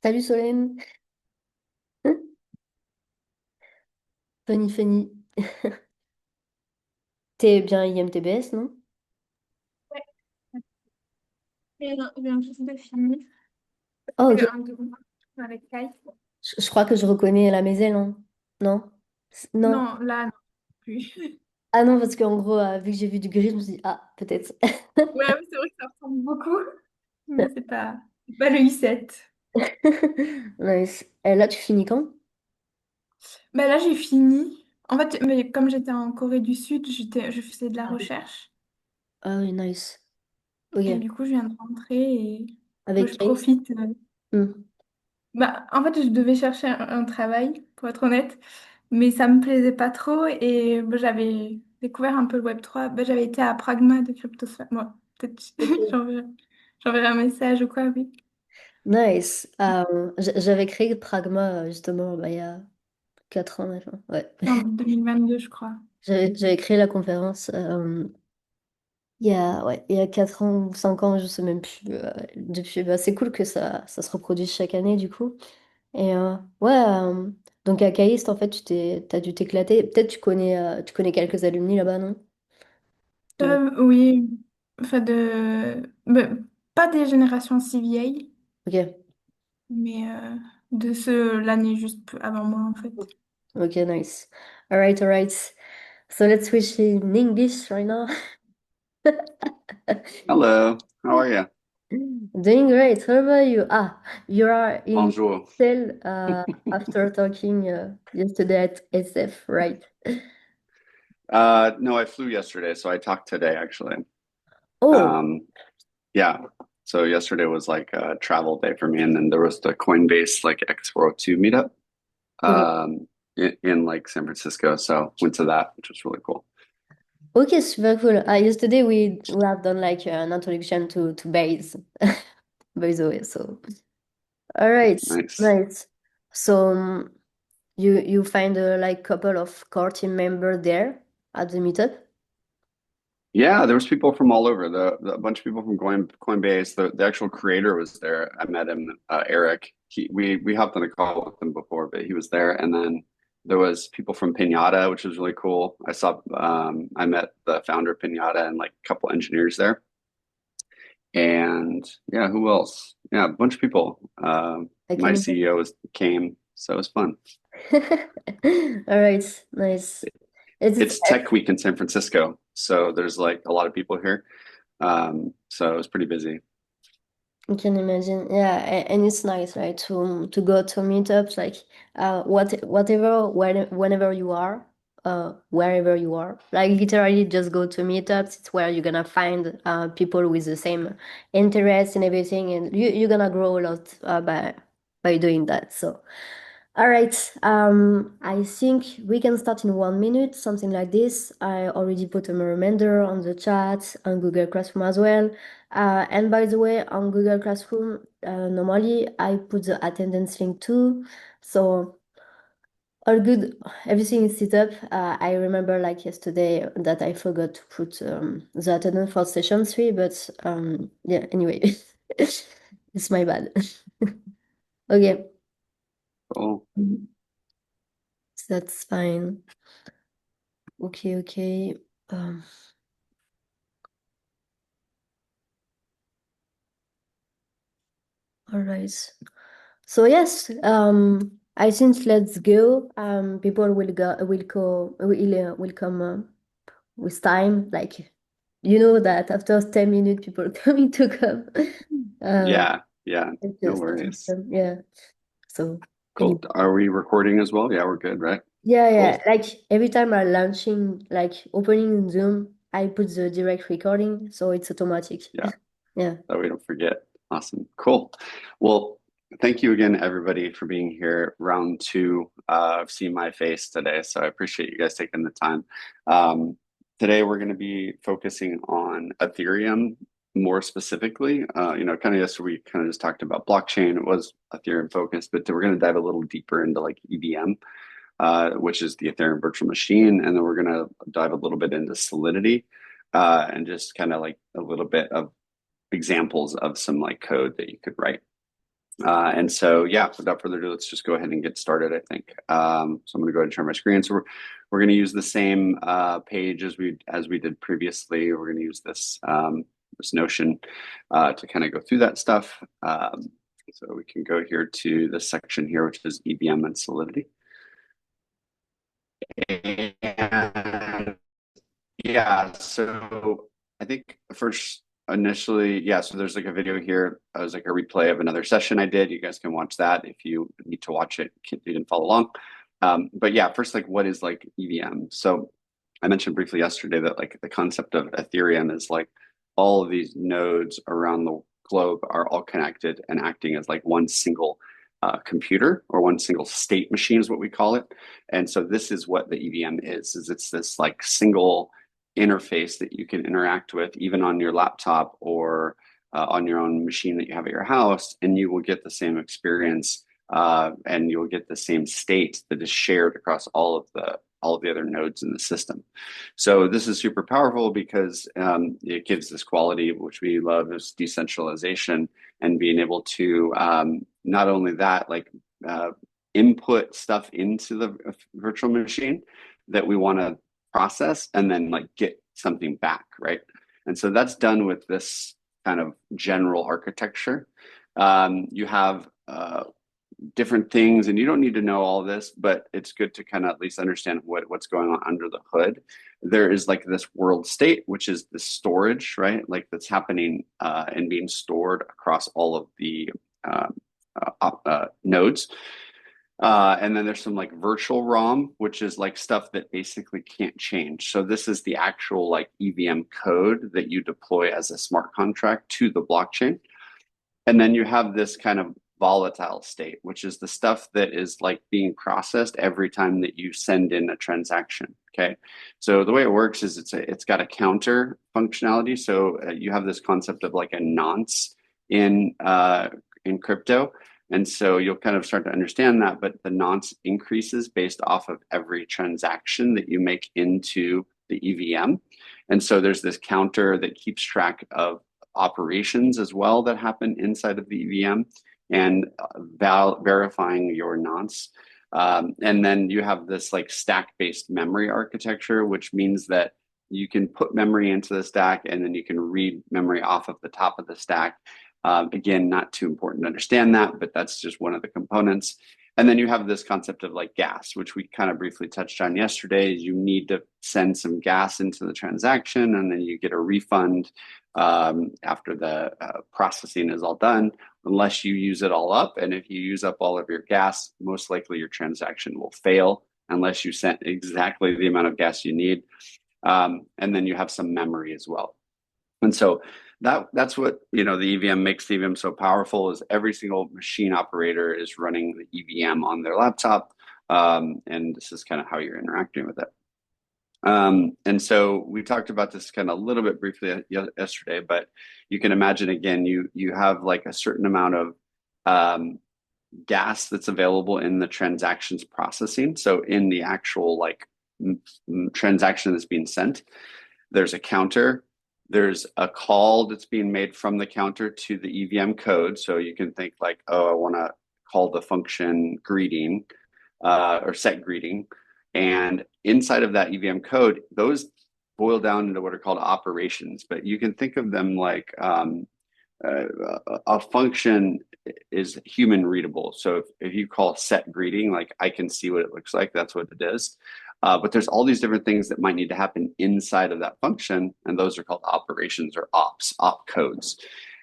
Salut Solène. Funny, funny. T'es bien IMTBS, non? Ouais, je viens juste de finir. Oh, ok. C'est un devoir avec Kai. Je crois que je reconnais la maison, non? Non? Non. Non, là, non plus. Ah non, parce qu'en gros, vu que j'ai vu du gris, je me suis dit, ah, peut-être. Ouais, oui, c'est vrai que ça ressemble beaucoup, mais c'est pas le I7. Nice. Et là, tu finis quand? Bah là, j'ai fini. En fait, mais comme j'étais en Corée du Sud, je faisais de la Ah oui. recherche. Ah oui, nice. Et Ok. du coup, je viens de rentrer et moi, Avec je Kate? profite. Hmm. Bah, en fait, je devais chercher un travail, pour être honnête, mais ça me plaisait pas trop et bah, j'avais découvert un peu le Web3. Bah, j'avais été à Pragma de CryptoSphere. Moi, peut-être Ok. j'enverrai un message ou quoi, oui. Nice. J'avais créé Pragma, justement, bah, il y a 4 ans maintenant. Ouais. En 2022, je crois. J'avais créé la conférence. Ouais, il y a 4 ans ou 5 ans, je sais même plus. Depuis, bah, c'est cool que ça se reproduise chaque année, du coup. Et ouais, donc à Caïste, en fait, t'as dû t'éclater. Peut-être tu connais quelques alumni là-bas, non? De... Oui, enfin bah, pas des générations si vieilles, Ok, mais de ceux l'année juste avant moi, en fait. ok, nice. All right, all right. So let's switch in English right now. Hello, how are you? Doing great. How about you? Ah, you are in Bonjour. cell after talking yesterday at SF, right? No, I flew yesterday, so I talked today actually. Oh, Um, yeah. So yesterday was like a travel day for me, and then there was the Coinbase like X402 meetup okay. in like San Francisco. So went to that, which was really cool. Okay, super cool. Yesterday we have done like an introduction to Base, by the way. So, all right, Nice. nice. So you find like couple of core team member there at the meetup. Yeah, there was people from all over. A bunch of people from Coinbase. The actual creator was there. I met him, Eric. We hopped on a call with him before, but he was there. And then there was people from Pinata, which was really cool. I met the founder of Pinata and like a couple engineers there. And yeah, who else? Yeah, a bunch of people. I My can came, so it was fun. imagine. All right, nice. It's It's Tech Week in San Francisco, so there's like a lot of people here. So it was pretty busy. I can imagine. Yeah, and it's nice, right, to go to meetups like whatever whenever you are, wherever you are. Like literally just go to meetups. It's where you're gonna find people with the same interests and everything, and you're gonna grow a lot by doing that. So all right. I think we can start in 1 minute, something like this. I already put a reminder on the chat on Google Classroom as well. And by the way, on Google Classroom, normally I put the attendance link too. So all good. Everything is set up. I remember like yesterday that I forgot to put the attendance for session 3, but yeah, anyway, it's my bad. Okay, Cool. that's fine. Okay, okay. Um, all right. So yes, I think let's go. People will come with time. Like you know that after 10 minutes, people coming to come. Uh, Yeah, yeah, it's no just starting worries. them. Yeah. So Cool. anyway. Are we recording as well? Yeah, we're good, right? Yeah, yeah. Cool. Like every time I'm launching, like opening in Zoom, I put the direct recording, so it's automatic. Yeah, Yeah. that we don't forget. Awesome. Cool. Well, thank you again, everybody, for being here. Round two of See My Face today. So I appreciate you guys taking the time. Today, we're going to be focusing on Ethereum more specifically. Kind of yesterday, we kind of just talked about blockchain. It was Ethereum focused, but we're going to dive a little deeper into like EVM, which is the Ethereum virtual machine. And then we're going to dive a little bit into Solidity and just kind of like a little bit of examples of some like code that you could write. And so, yeah, without further ado, let's just go ahead and get started, I think. So I'm going to go ahead and share my screen. So we're going to use the same page as we did previously. We're going to use this this Notion to kind of go through that stuff. So we can go here to this section here, which is EVM and Solidity. And yeah, so I think first initially, yeah, so there's like a video here. It was like a replay of another session I did. You guys can watch that if you need to watch it. You can follow along. But yeah, first, like what is like EVM? So I mentioned briefly yesterday that like the concept of Ethereum is like all of these nodes around the globe are all connected and acting as like one single computer or one single state machine is what we call it. And so this is what the EVM is it's this like single interface that you can interact with even on your laptop or on your own machine that you have at your house, and you will get the same experience and you'll get the same state that is shared across all of the other nodes in the system. So this is super powerful because it gives this quality, which we love, is decentralization and being able to not only that, like input stuff into the virtual machine that we want to process and then like get something back, right? And so that's done with this kind of general architecture. You have different things, and you don't need to know all this, but it's good to kind of at least understand what's going on under the hood. There is like this world state, which is the storage, right? Like that's happening and being stored across all of the nodes. And then there's some like virtual ROM, which is like stuff that basically can't change. So this is the actual like EVM code that you deploy as a smart contract to the blockchain. And then you have this kind of volatile state, which is the stuff that is like being processed every time that you send in a transaction. Okay. So the way it works is it's got a counter functionality. So you have this concept of like a nonce in crypto. And so you'll kind of start to understand that, but the nonce increases based off of every transaction that you make into the EVM. And so there's this counter that keeps track of operations as well that happen inside of the EVM and verifying your nonce. And then you have this like stack-based memory architecture, which means that you can put memory into the stack and then you can read memory off of the top of the stack. Again, not too important to understand that, but that's just one of the components. And then you have this concept of like gas, which we kind of briefly touched on yesterday. Is you need to send some gas into the transaction, and then you get a refund after the processing is all done, unless you use it all up. And if you use up all of your gas, most likely your transaction will fail unless you sent exactly the amount of gas you need. And then you have some memory as well. And so that's what the EVM makes the EVM so powerful is every single machine operator is running the EVM on their laptop, and this is kind of how you're interacting with it. And so we talked about this kind of a little bit briefly yesterday, but you can imagine again, you have like a certain amount of gas that's available in the transactions processing. So in the actual like transaction that's being sent, there's a counter. There's a call that's being made from the counter to the EVM code. So you can think like, oh, I want to call the function greeting or set greeting. And inside of that EVM code, those boil down into what are called operations. But you can think of them like a function is human readable. So if you call set greeting, like I can see what it looks like, that's what it is. But there's all these different things that might need to happen inside of that function, and those are called operations or op codes.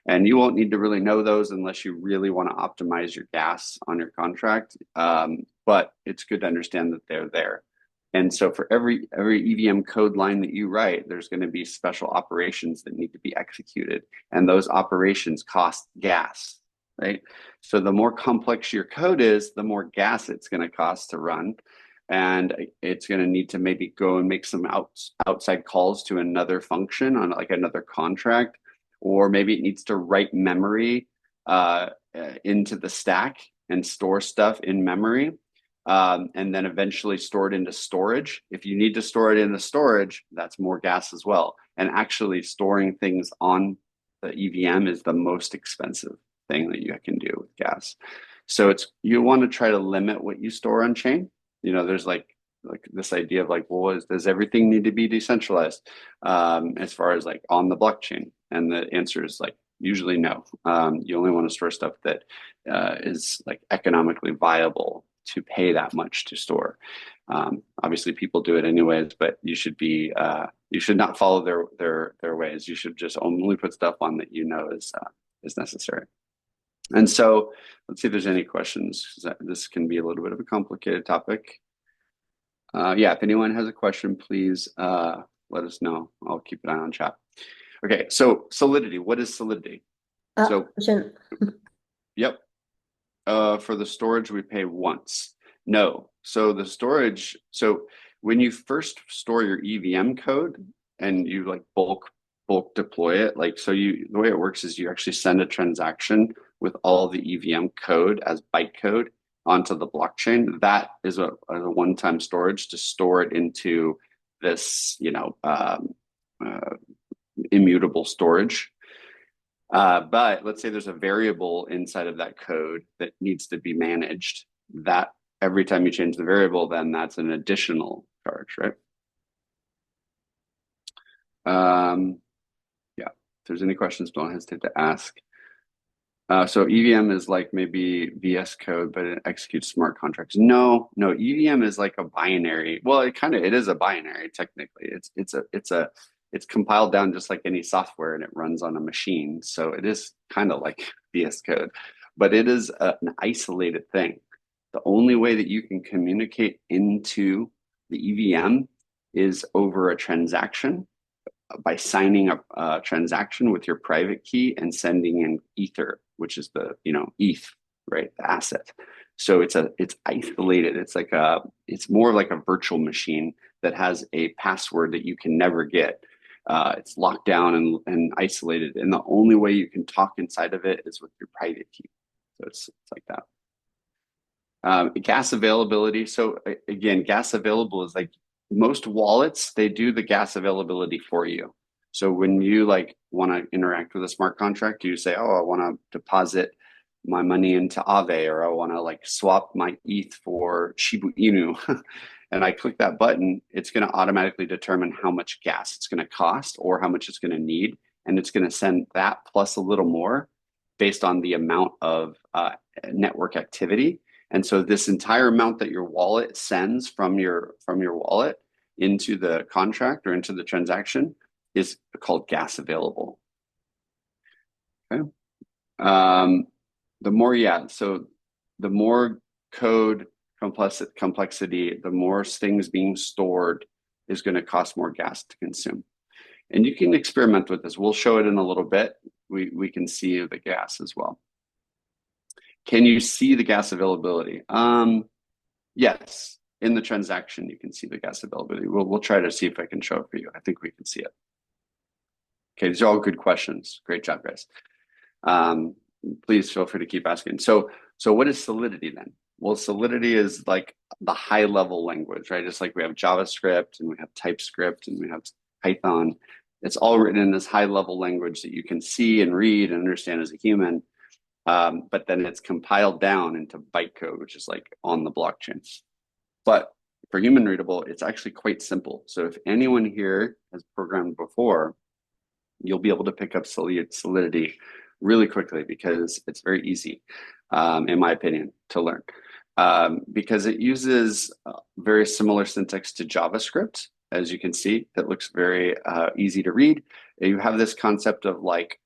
And you won't need to really know those unless you really want to optimize your gas on your contract. But it's good to understand that they're there. And so for every EVM code line that you write, there's going to be special operations that need to be executed. And those operations cost gas, right? So the more complex your code is, the more gas it's going to cost to run. And it's going to need to maybe go and make some outside calls to another function on like another contract, or maybe it needs to write memory into the stack and store stuff in memory, and then eventually store it into storage. If you need to store it in the storage, that's more gas as well. And actually storing things on the EVM is the most expensive. thing that you can do with gas. So you want to try to limit what you store on chain. There's like this idea of like, well, does everything need to be decentralized as far as like on the blockchain? And the answer is like usually no. You only want to store stuff that is like economically viable to pay that much to store. Obviously, people do it anyways, but you should not follow their ways. You should just only put stuff on that is necessary. And so, let's see if there's any questions. This can be a little bit of a complicated topic. Yeah, if anyone has a question, please let us know. I'll keep an eye on chat. Okay, so Solidity. What is Solidity? So, Question. yep. For the storage, we pay once. No. So the storage, when you first store your EVM code and you like bulk deploy it, the way it works is you actually send a transaction with all the EVM code as bytecode onto the blockchain. That is a one-time storage to store it into this, immutable storage. But let's say there's a variable inside of that code that needs to be managed. That every time you change the variable, then that's an additional charge, right? Yeah, if there's any questions, don't hesitate to ask. So EVM is like maybe VS Code, but it executes smart contracts. No, EVM is like a binary. Well, it is a binary technically. It's compiled down just like any software, and it runs on a machine. So it is kind of like VS Code, but it is an isolated thing. The only way that you can communicate into the EVM is over a transaction by signing a transaction with your private key and sending in Ether, which is the ETH, right? The asset. So it's isolated. It's more like a virtual machine that has a password that you can never get. It's locked down and isolated, and the only way you can talk inside of it is with your private key. So it's like that. Gas availability. So again, gas available is like most wallets, they do the gas availability for you. So when you like want to interact with a smart contract, you say, oh, I want to deposit my money into Aave, or I want to like swap my ETH for Shiba Inu. And I click that button, it's going to automatically determine how much gas it's going to cost or how much it's going to need. And it's going to send that plus a little more based on the amount of network activity. And so this entire amount that your wallet sends from your wallet into the contract or into the transaction is called gas available. Okay. The more code complexity, the more things being stored is going to cost more gas to consume. And you can experiment with this. We'll show it in a little bit. We can see the gas as well. Can you see the gas availability? Yes, in the transaction, you can see the gas availability. We'll try to see if I can show it for you. I think we can see it. Okay, these are all good questions. Great job, guys. Please feel free to keep asking. So what is Solidity then? Well, Solidity is like the high level language, right? Just like we have JavaScript and we have TypeScript and we have Python. It's all written in this high level language that you can see and read and understand as a human. But then it's compiled down into bytecode, which is like on the blockchain. But for human readable, it's actually quite simple. So if anyone here has programmed before, you'll be able to pick up Solidity really quickly because it's very easy, in my opinion, to learn. Because it uses very similar syntax to JavaScript, as you can see. It looks very easy to read. You have this concept of like,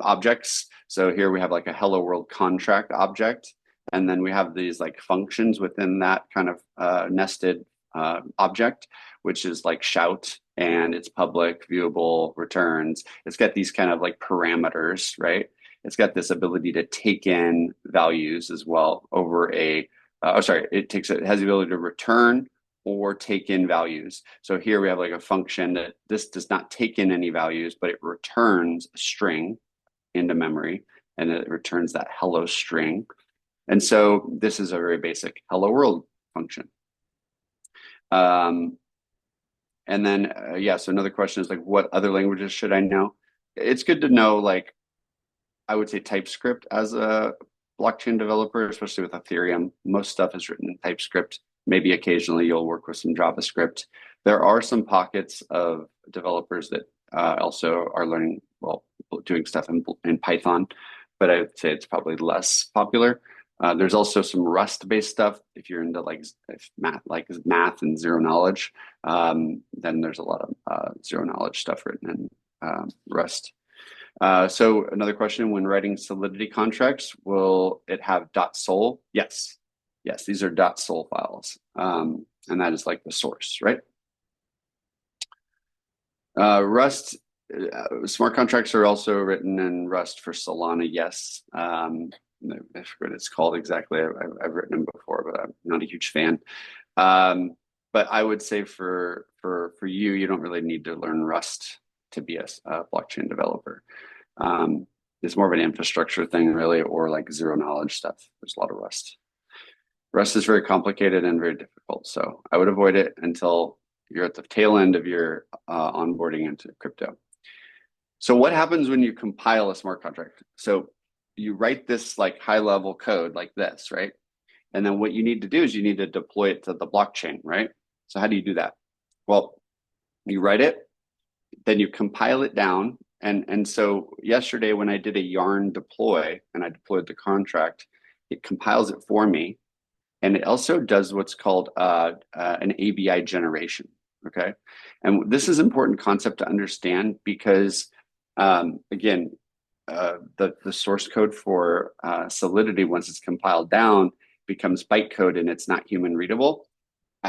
objects. So here we have like a hello world contract object. And then we have these like functions within that kind of nested object, which is like shout, and it's public, viewable, returns. It's got these kind of like parameters, right? It's got this ability to take in values as well over it has the ability to return or take in values. So here we have like a function that this does not take in any values, but it returns a string into memory, and it returns that hello string. And so this is a very basic hello world function. And then, so another question is like, what other languages should I know? It's good to know like I would say TypeScript as a blockchain developer, especially with Ethereum. Most stuff is written in TypeScript. Maybe occasionally you'll work with some JavaScript. There are some pockets of developers that also are learning, well, doing stuff in Python, but I would say it's probably less popular. There's also some Rust-based stuff. If you're into math and zero knowledge, then there's a lot of zero knowledge stuff written in Rust. So another question, when writing Solidity contracts, will it have .sol? Yes. Yes, these are .sol files. And that is like the source, right? Rust, smart contracts are also written in Rust for Solana, yes. I forget what it's called exactly. I've written them before, but I'm not a huge fan. But I would say for you, you don't really need to learn Rust to be a blockchain developer. It's more of an infrastructure thing, really, or like zero knowledge stuff. There's a lot of Rust. Rust is very complicated and very difficult, so I would avoid it until you're at the tail end of your onboarding into crypto. So what happens when you compile a smart contract? So you write this like high level code like this, right? And then what you need to do is you need to deploy it to the blockchain, right? So how do you do that? Well, you write it, then you compile it down. And so yesterday when I did a Yarn deploy and I deployed the contract, it compiles it for me. And it also does what's called an ABI generation, okay? And this is an important concept to understand because, again, the source code for Solidity, once it's compiled down, becomes bytecode and it's not human readable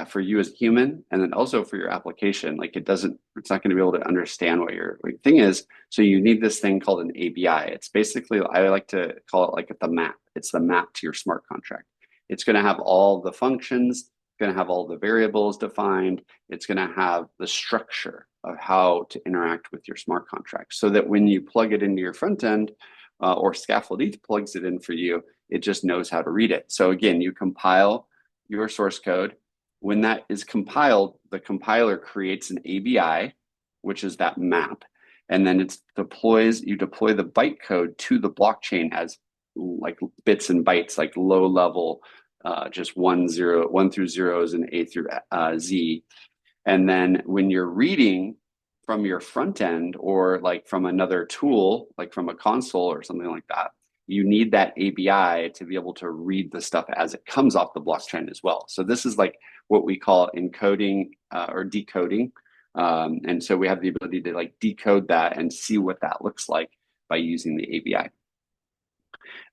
for you as a human, and then also for your application. Like it's not going to be able to understand what your thing is. So you need this thing called an ABI. It's basically, I like to call it like the map. It's the map to your smart contract. It's going to have all the functions, it's going to have all the variables defined. It's going to have the structure of how to interact with your smart contract so that when you plug it into your front end or Scaffold ETH plugs it in for you, it just knows how to read it. So again, you compile your source code. When that is compiled, the compiler creates an ABI, which is that map. And then you deploy the bytecode to the blockchain as like bits and bytes, like low level, just 1 through zeros and A through Z. And then when you're reading from your front end or like from another tool, like from a console or something like that, you need that ABI to be able to read the stuff as it comes off the blockchain as well. So this is like what we call encoding or decoding. And so we have the ability to like decode that and see what that looks like by using the ABI.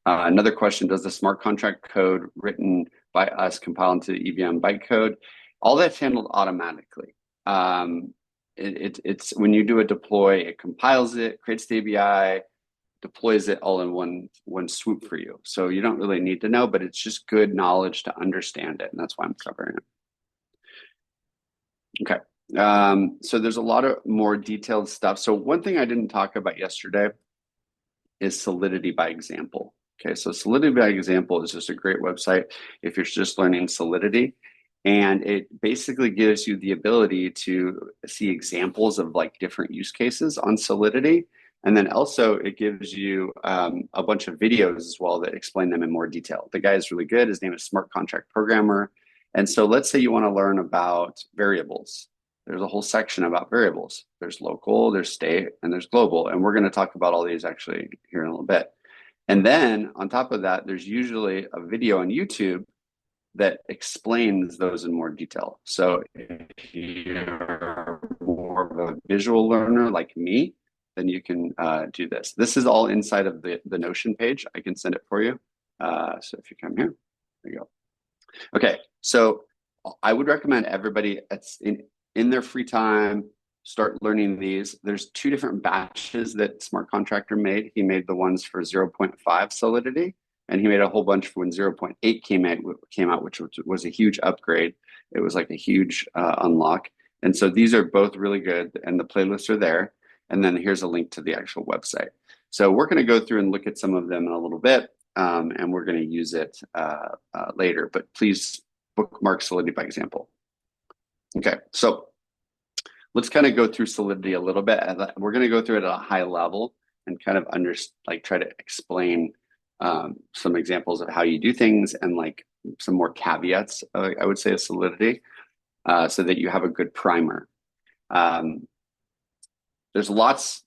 Another question, does the smart contract code written by us compile into EVM bytecode? All that's handled automatically. It's when you do a deploy, it compiles it, creates the ABI, deploys it all in one swoop for you. So you don't really need to know, but it's just good knowledge to understand it. And that's why I'm covering it. Okay. So there's a lot of more detailed stuff. So one thing I didn't talk about yesterday is Solidity by Example. Okay, so Solidity by Example is just a great website if you're just learning Solidity. And it basically gives you the ability to see examples of like different use cases on Solidity. And then also it gives you a bunch of videos as well that explain them in more detail. The guy is really good. His name is Smart Contract Programmer. And so let's say you want to learn about variables. There's a whole section about variables. There's local, there's state, and there's global. And we're going to talk about all these actually here in a little bit. And then on top of that, there's usually a video on YouTube that explains those in more detail. So if you're more of a visual learner like me, then you can do this. This is all inside of the Notion page. I can send it for you. So if you come here, there you go. Okay, so I would recommend everybody in their free time, start learning these. There's two different batches that Smart Contractor made. He made the ones for 0.5 Solidity, and he made a whole bunch when 0.8 came out, which was a huge upgrade. It was like a huge unlock. And so these are both really good, and the playlists are there. And then here's a link to the actual website. So we're going to go through and look at some of them in a little bit, and we're going to use it later. But please bookmark Solidity by Example. Okay, so let's kind of go through Solidity a little bit. We're going to go through it at a high level, and kind of try to explain some examples of how you do things and like some more caveats, I would say, of Solidity, so that you have a good primer. There's lots.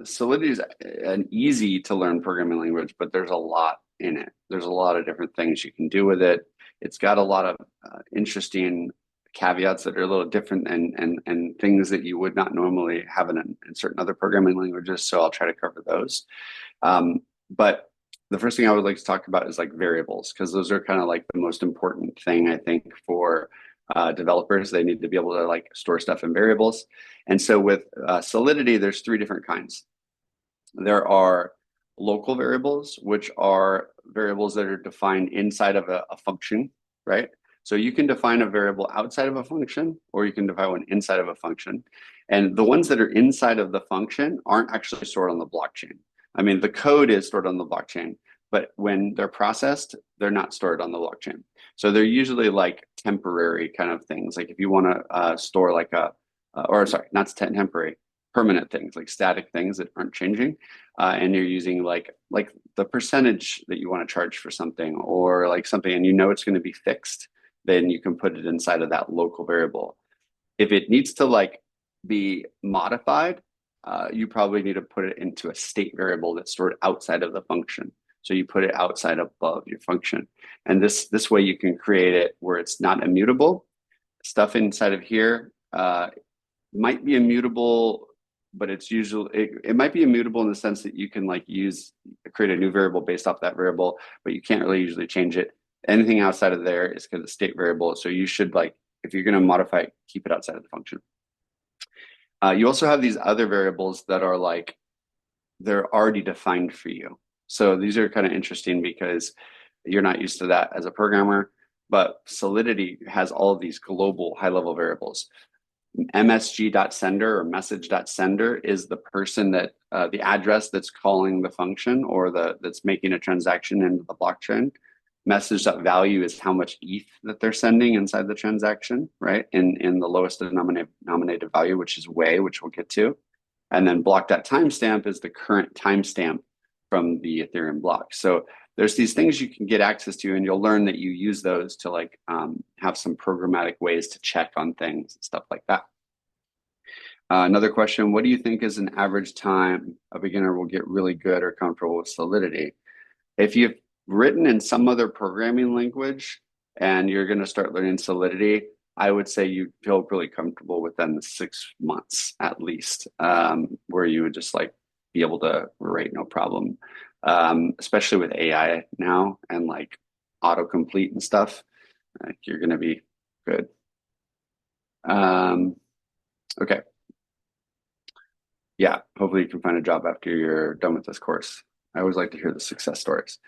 Solidity is an easy to learn programming language, but there's a lot in it. There's a lot of different things you can do with it. It's got a lot of interesting caveats that are a little different and things that you would not normally have in certain other programming languages. So I'll try to cover those. But the first thing I would like to talk about is like variables, because those are kind of like the most important thing, I think, for developers. They need to be able to like store stuff in variables. And so with Solidity, there's three different kinds. There are local variables, which are variables that are defined inside of a function, right? So you can define a variable outside of a function, or you can define one inside of a function. And the ones that are inside of the function aren't actually stored on the blockchain. I mean, the code is stored on the blockchain, but when they're processed, they're not stored on the blockchain. So they're usually like temporary kind of things. Like if you want to store like not temporary, permanent things, like static things that aren't changing, and you're using like the percentage that you want to charge for something, or like something, and you know it's going to be fixed, then you can put it inside of that local variable. If it needs to like be modified, you probably need to put it into a state variable that's stored outside of the function. So you put it outside above your function, and this way you can create it where it's not immutable. Stuff inside of here might be immutable, but it's usually it might be immutable in the sense that you can like create a new variable based off that variable, but you can't really usually change it. Anything outside of there is kind of state variable. So you should like, if you're going to modify it, keep it outside of the function. You also have these other variables that are like, they're already defined for you. So these are kind of interesting because you're not used to that as a programmer, but Solidity has all of these global high-level variables. msg.sender or message.sender is the person that the address that's calling the function or that's making a transaction into the blockchain. Message.value is how much ETH that they're sending inside the transaction, right? In the lowest denominated value, which is way, which we'll get to. And then block.timestamp is the current timestamp from the Ethereum block. So there's these things you can get access to, and you'll learn that you use those to like have some programmatic ways to check on things and stuff like that. Another question, what do you think is an average time a beginner will get really good or comfortable with Solidity? If you've written in some other programming language and you're going to start learning Solidity, I would say you feel really comfortable within the 6 months at least, where you would just like be able to write no problem. Especially with AI now and like autocomplete and stuff, like you're going to be good. Okay. Yeah, hopefully you can find a job after you're done with this course. I always like to hear the success stories.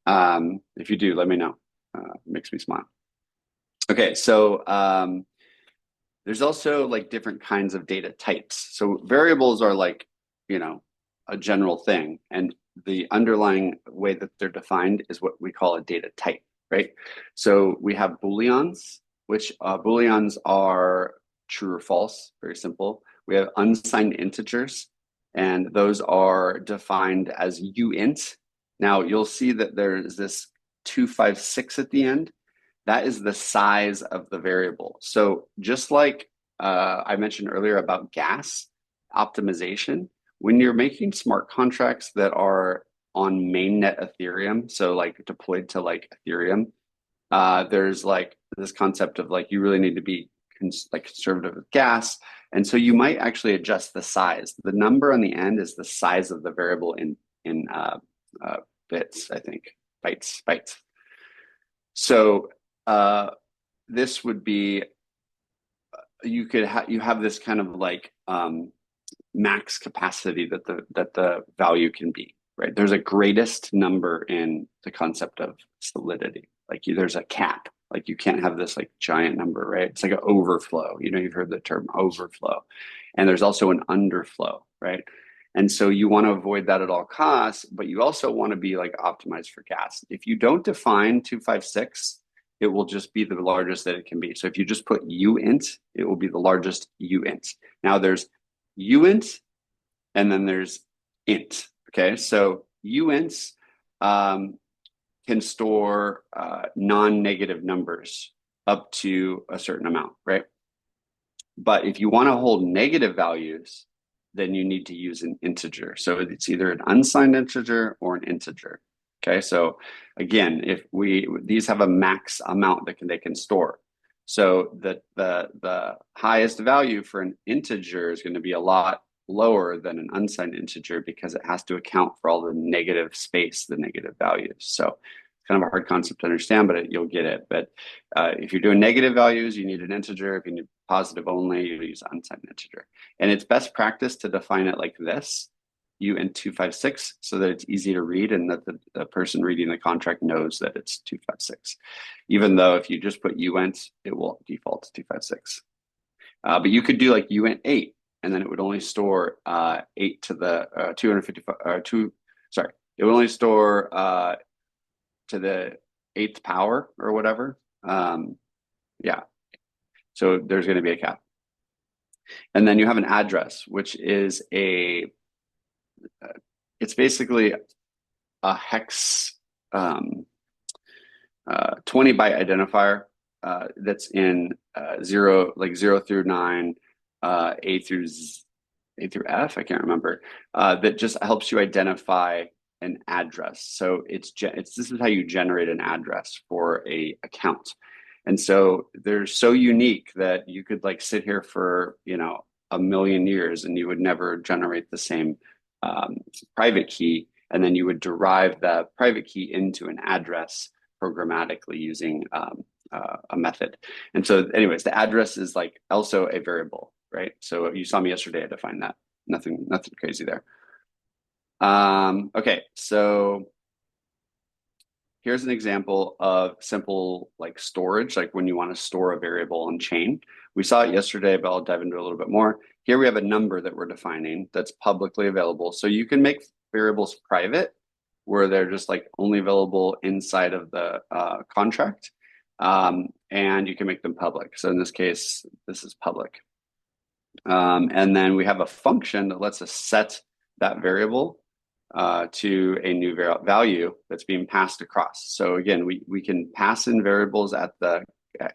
If you do, let me know. It makes me smile. Okay, so there's also like different kinds of data types. So variables are like, a general thing, and the underlying way that they're defined is what we call a data type, right? So we have booleans, which booleans are true or false, very simple. We have unsigned integers, and those are defined as uint. Now you'll see that there's this 256 at the end. That is the size of the variable. So just like I mentioned earlier about gas optimization, when you're making smart contracts that are on mainnet Ethereum, so like deployed to like Ethereum, there's like this concept of like you really need to be conservative with gas, and so you might actually adjust the size. The number on the end is the size of the variable in bits, I think, bytes. So this would be you have this kind of like max capacity that the value can be, right? There's a greatest number in the concept of Solidity. Like there's a cap. Like you can't have this like giant number, right? It's like an overflow. You've heard the term overflow. And there's also an underflow, right? And so you want to avoid that at all costs, but you also want to be like optimized for gas. If you don't define 256, it will just be the largest that it can be. So if you just put uint, it will be the largest uint. Now there's uint, and then there's int. Okay, so uints can store non-negative numbers up to a certain amount, right? But if you want to hold negative values, then you need to use an integer. So it's either an unsigned integer or an integer. Okay, so again, if these have a max amount that they can store. So the highest value for an integer is going to be a lot lower than an unsigned integer because it has to account for all the negative space, the negative values. So it's kind of a hard concept to understand, but you'll get it. But if you're doing negative values, you need an integer. If you need positive only, you use unsigned integer. And it's best practice to define it like this, uint 256, so that it's easy to read and that the person reading the contract knows that it's 256. Even though if you just put uint, it will default to 256. But you could do like uint 8, and then it would only store 8 to the 255, sorry, it would only store to the 8th power or whatever. Yeah, so there's going to be a cap. And then you have an address, which is it's basically a hex 20 byte identifier that's in 0 through 9, A through F, I can't remember, that just helps you identify an address. So this is how you generate an address for a account. And so they're so unique that you could like sit here for, a million years and you would never generate the same private key. And then you would derive the private key into an address programmatically using a method. And so anyways, the address is like also a variable, right? So you saw me yesterday, I defined that. Nothing crazy there. Okay, so here's an example of simple like storage, like when you want to store a variable on chain. We saw it yesterday, but I'll dive into it a little bit more. Here we have a number that we're defining that's publicly available. So you can make variables private where they're just like only available inside of the contract. And you can make them public. So in this case, this is public. And then we have a function that lets us set that variable to a new value that's being passed across. So again, we can pass in variables at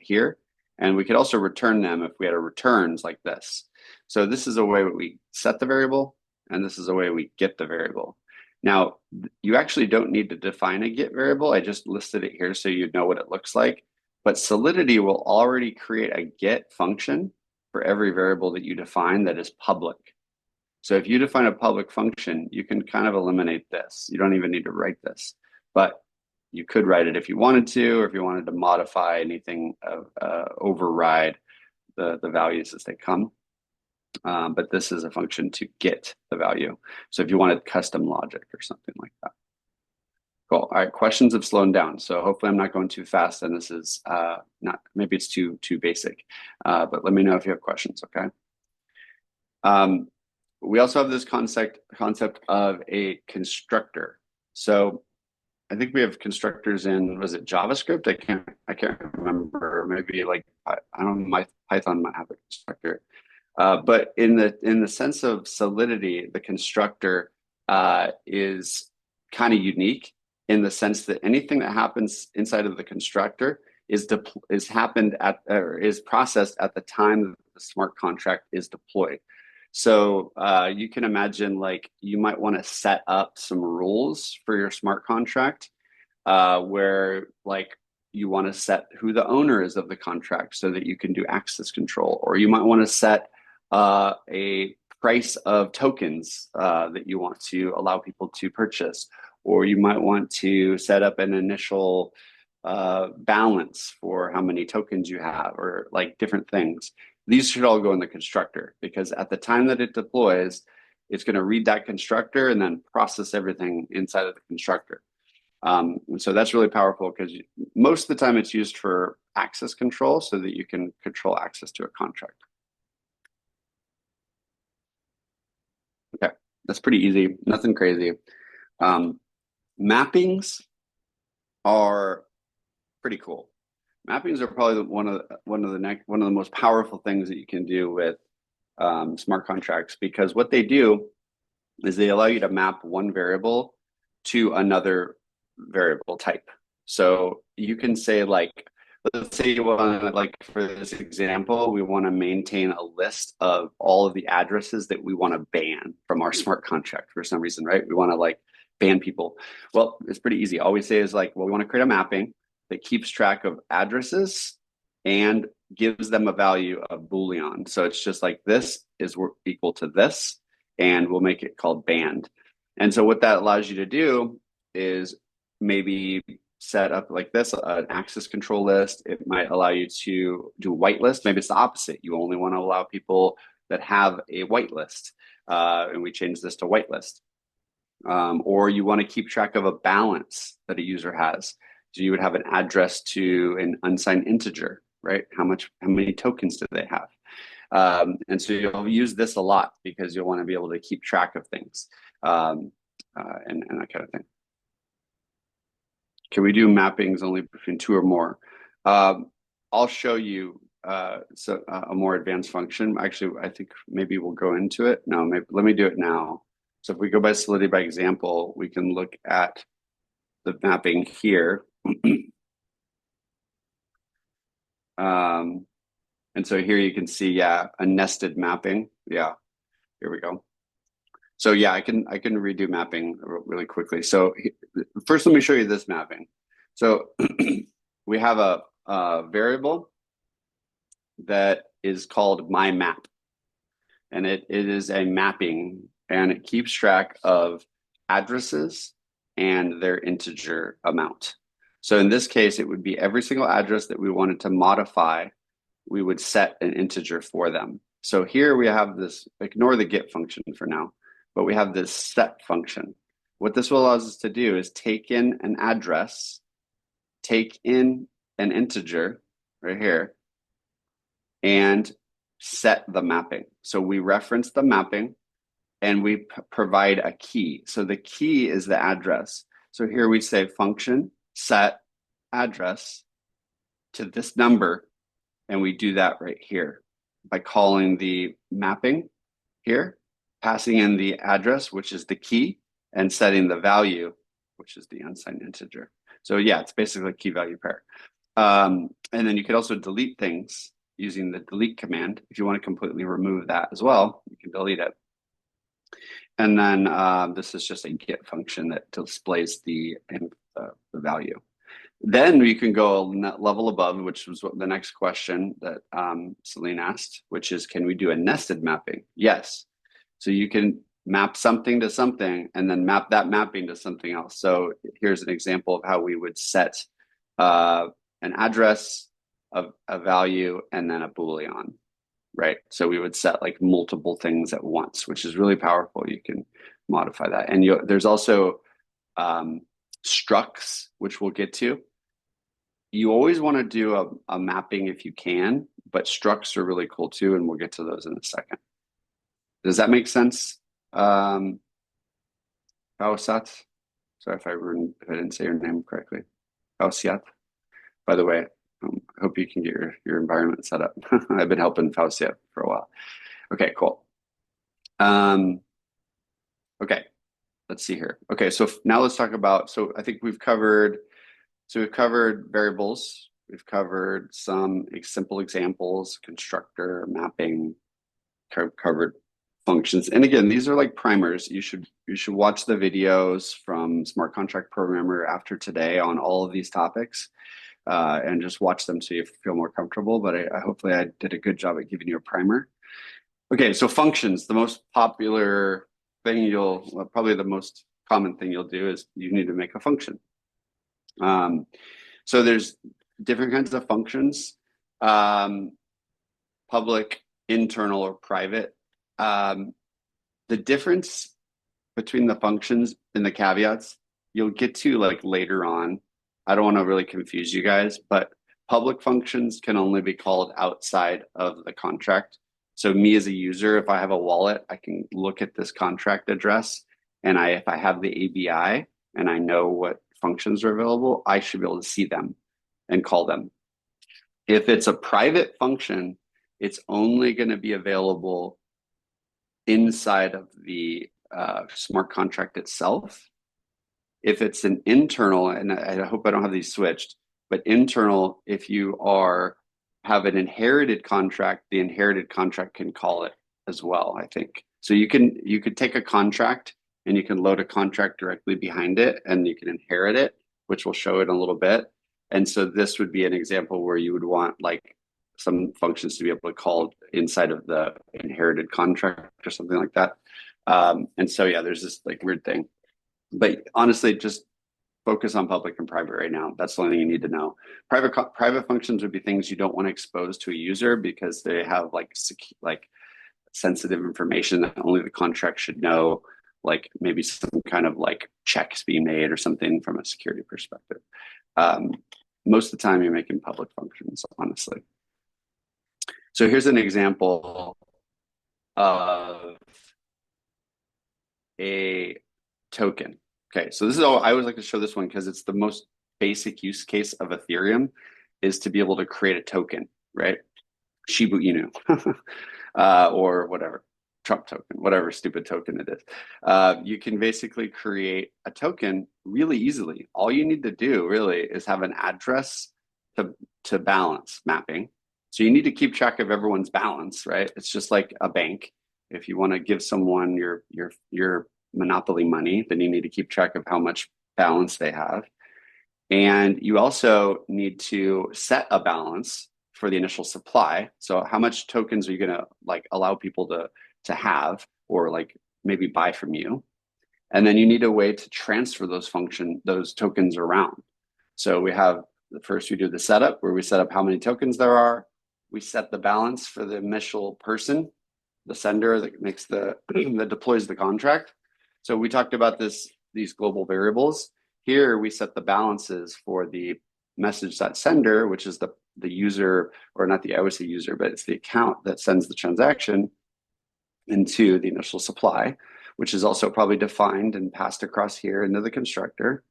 here, and we could also return them if we had a returns like this. So this is a way that we set the variable, and this is a way we get the variable. Now, you actually don't need to define a get variable. I just listed it here so you know what it looks like. But Solidity will already create a get function for every variable that you define that is public. So if you define a public function, you can kind of eliminate this. You don't even need to write this, but you could write it if you wanted to, or if you wanted to modify anything, override the values as they come. But this is a function to get the value. So if you wanted custom logic or something like that. Cool. All right. Questions have slowed down. So hopefully I'm not going too fast and this is maybe it's too basic, but let me know if you have questions. Okay. We also have this concept of a constructor. So I think we have constructors in, was it JavaScript? I can't remember. Maybe like, I don't know, Python might have a constructor. But in the sense of Solidity, the constructor is kind of unique in the sense that anything that happens inside of the constructor is processed at the time that the smart contract is deployed. So you can imagine like you might want to set up some rules for your smart contract where like you want to set who the owner is of the contract so that you can do access control, or you might want to set a price of tokens that you want to allow people to purchase, or you might want to set up an initial balance for how many tokens you have, or like different things. These should all go in the constructor because at the time that it deploys, it's going to read that constructor and then process everything inside of the constructor. And so that's really powerful because most of the time it's used for access control so that you can control access to a contract. Okay, that's pretty easy, nothing crazy. Mappings are pretty cool. Mappings are probably one of the most powerful things that you can do with smart contracts, because what they do is they allow you to map one variable to another variable type. So you can say like, let's say you want to, like for this example, we want to maintain a list of all of the addresses that we want to ban from our smart contract for some reason, right? We want to like ban people. Well, it's pretty easy. All we say is like, well, we want to create a mapping that keeps track of addresses and gives them a value of Boolean. So it's just like this is equal to this, and we'll make it called banned. And so what that allows you to do is maybe set up like this, an access control list. It might allow you to do a whitelist. Maybe it's the opposite. You only want to allow people that have a whitelist. And we change this to whitelist. Or you want to keep track of a balance that a user has. So you would have an address to an unsigned integer, right? How many tokens do they have? And so you'll use this a lot because you'll want to be able to keep track of things and that kind of thing. Can we do mappings only between two or more? I'll show you a more advanced function. Actually, I think maybe we'll go into it. No, maybe let me do it now. So if we go by Solidity by example, we can look at the mapping here. And so here you can see, yeah, a nested mapping. Yeah, here we go. So yeah, I can redo mapping really quickly. So first, let me show you this mapping. So we have a variable that is called my map, and it is a mapping, and it keeps track of addresses and their integer amount. So in this case, it would be every single address that we wanted to modify, we would set an integer for them. So here we have this, ignore the get function for now, but we have this set function. What this will allow us to do is take in an address, take in an integer right here, and set the mapping. So we reference the mapping and we provide a key. So the key is the address. So here we say function set address to this number, and we do that right here by calling the mapping here, passing in the address, which is the key, and setting the value, which is the unsigned integer. So yeah, it's basically a key value pair. And then you could also delete things using the delete command. If you want to completely remove that as well, you can delete it. And then this is just a get function that displays the value. Then you can go a level above, which was the next question that Celine asked, which is, can we do a nested mapping? Yes. So you can map something to something and then map that mapping to something else. So here's an example of how we would set an address, a value, and then a Boolean, right? So we would set like multiple things at once, which is really powerful. You can modify that. And there's also structs, which we'll get to. You always want to do a mapping if you can, but structs are really cool too, and we'll get to those in a second. Does that make sense? Fausat? Sorry if I didn't say your name correctly. Fausiat. By the way, I hope you can get your environment set up. I've been helping Fausiat for a while. Okay, cool. Okay, let's see here. Okay, so now let's talk about, so I think we've covered variables. We've covered some simple examples, constructor, mapping, covered functions. And again, these are like primers. You should watch the videos from Smart Contract Programmer after today on all of these topics and just watch them so you feel more comfortable. But hopefully I did a good job at giving you a primer. Okay, so functions, the most popular thing probably the most common thing you'll do is you need to make a function. So there's different kinds of functions, public, internal, or private. The difference between the functions and the caveats, you'll get to like later on. I don't want to really confuse you guys, but public functions can only be called outside of the contract. So me as a user, if I have a wallet, I can look at this contract address, and if I have the ABI and I know what functions are available, I should be able to see them and call them. If it's a private function, it's only going to be available inside of the smart contract itself. If it's an internal, and I hope I don't have these switched, but internal, if you have an inherited contract, the inherited contract can call it as well, I think. So you could take a contract and you can load a contract directly behind it and you can inherit it, which we'll show in a little bit. And so this would be an example where you would want like some functions to be able to call inside of the inherited contract or something like that. And so yeah, there's this like weird thing. But honestly, just focus on public and private right now. That's the only thing you need to know. Private functions would be things you don't want to expose to a user because they have like sensitive information that only the contract should know, like maybe some kind of like checks being made or something from a security perspective. Most of the time you're making public functions, honestly. So here's an example of a token. Okay, so this is all I always like to show this one because it's the most basic use case of Ethereum is to be able to create a token, right? Shiba Inu or whatever, Trump token, whatever stupid token it is. You can basically create a token really easily. All you need to do really is have an address to balance mapping. So you need to keep track of everyone's balance, right? It's just like a bank. If you want to give someone your monopoly money, then you need to keep track of how much balance they have. And you also need to set a balance for the initial supply. So how much tokens are you going to like allow people to have or like maybe buy from you? And then you need a way to transfer those tokens around. So we do the setup where we set up how many tokens there are. We set the balance for the initial person, the sender that deploys the contract. So we talked about these global variables. Here we set the balances for the message.sender, which is the user, or not I would say user, but it's the account that sends the transaction into the initial supply, which is also probably defined and passed across here into the constructor.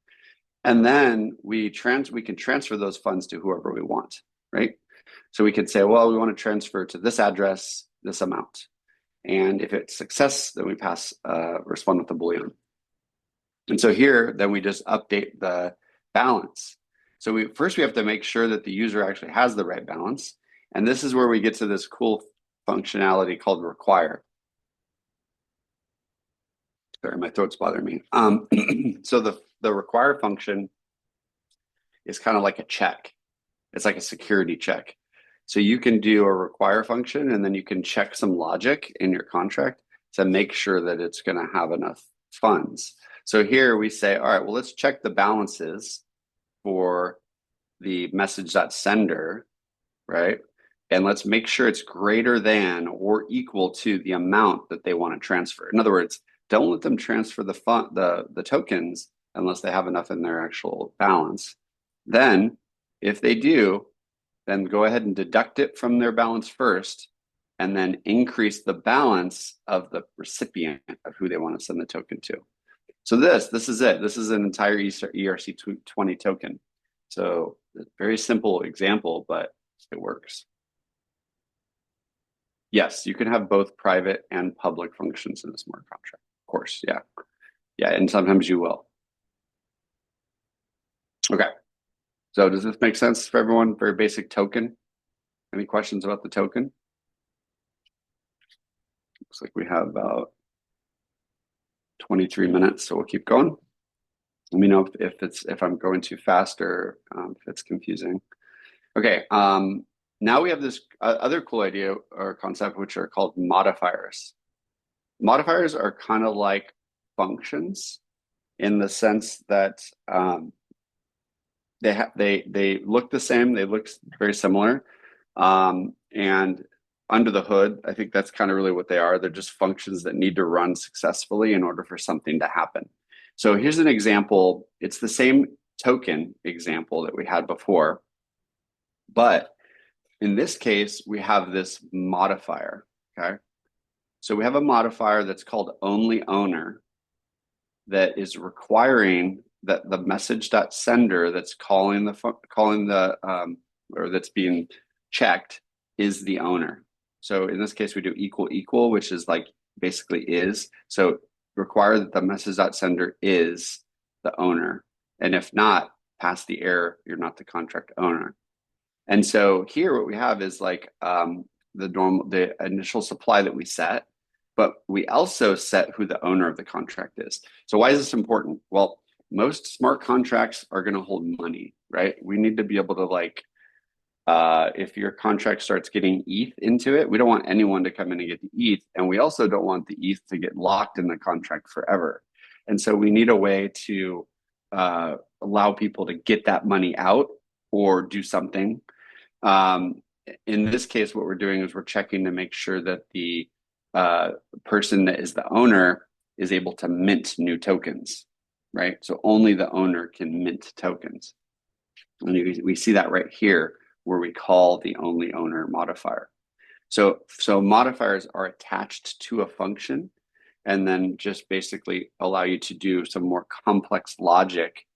And then we can transfer those funds to whoever we want, right? So we could say, well, we want to transfer to this address, this amount. And if it's success, then we respond with a Boolean. And so here, then we just update the balance. So first we have to make sure that the user actually has the right balance. And this is where we get to this cool functionality called require. Sorry, my throat's bothering me. So the require function is kind of like a check. It's like a security check. So you can do a require function and then you can check some logic in your contract to make sure that it's going to have enough funds. So here we say, all right, well, let's check the balances for the message.sender, right? And let's make sure it's greater than or equal to the amount that they want to transfer. In other words, don't let them transfer the tokens unless they have enough in their actual balance. Then if they do, then go ahead and deduct it from their balance first, and then increase the balance of the recipient of who they want to send the token to. So this is it. This is an entire ERC20 token. So very simple example, but it works. Yes, you can have both private and public functions in a smart contract. Of course, yeah. Yeah, and sometimes you will. Okay. So does this make sense for everyone? Very basic token. Any questions about the token? Looks like we have about 23 minutes, so we'll keep going. Let me know if I'm going too fast or if it's confusing. Okay, now we have this other cool idea or concept, which are called modifiers. Modifiers are kind of like functions in the sense that they look the same, they look very similar, and under the hood, I think that's kind of really what they are. They're just functions that need to run successfully in order for something to happen. So here's an example. It's the same token example that we had before, but in this case, we have this modifier, okay? So we have a modifier that's called only owner that is requiring that the message.sender that's or that's being checked is the owner. So in this case, we do equal, which is like basically is. So require that the message.sender is the owner. And if not, pass the error, you're not the contract owner. And so here what we have is like the initial supply that we set, but we also set who the owner of the contract is. So why is this important? Well, most smart contracts are going to hold money, right? We need to be able to like, if your contract starts getting ETH into it, we don't want anyone to come in and get the ETH. And we also don't want the ETH to get locked in the contract forever. And so we need a way to allow people to get that money out or do something. In this case, what we're doing is we're checking to make sure that the person that is the owner is able to mint new tokens, right? So only the owner can mint tokens. And we see that right here where we call the only owner modifier. So modifiers are attached to a function and then just basically allow you to do some more complex logic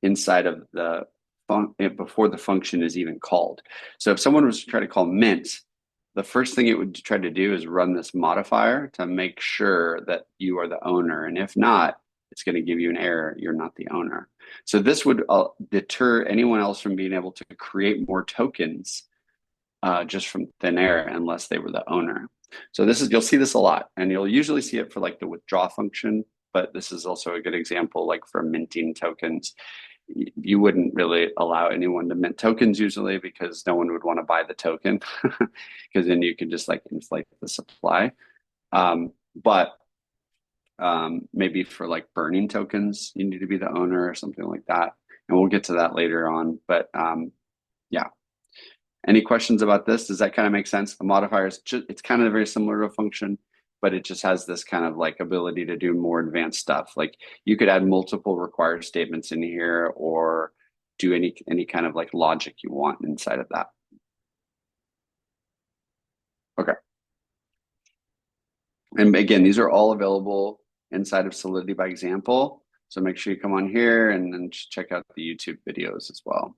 inside of the before the function is even called. So if someone was to try to call mint, the first thing it would try to do is run this modifier to make sure that you are the owner. And if not, it's going to give you an error. You're not the owner. So this would deter anyone else from being able to create more tokens just from thin air unless they were the owner. So you'll see this a lot, and you'll usually see it for like the withdraw function, but this is also a good example like for minting tokens. You wouldn't really allow anyone to mint tokens usually because no one would want to buy the token because then you could just like inflate the supply. But maybe for like burning tokens, you need to be the owner or something like that. And we'll get to that later on. But yeah. Any questions about this? Does that kind of make sense? The modifier is it's kind of very similar to a function, but it just has this kind of like ability to do more advanced stuff. Like you could add multiple required statements in here or do any kind of like logic you want inside of that. Okay. And again, these are all available inside of Solidity by example. So make sure you come on here and then check out the YouTube videos as well.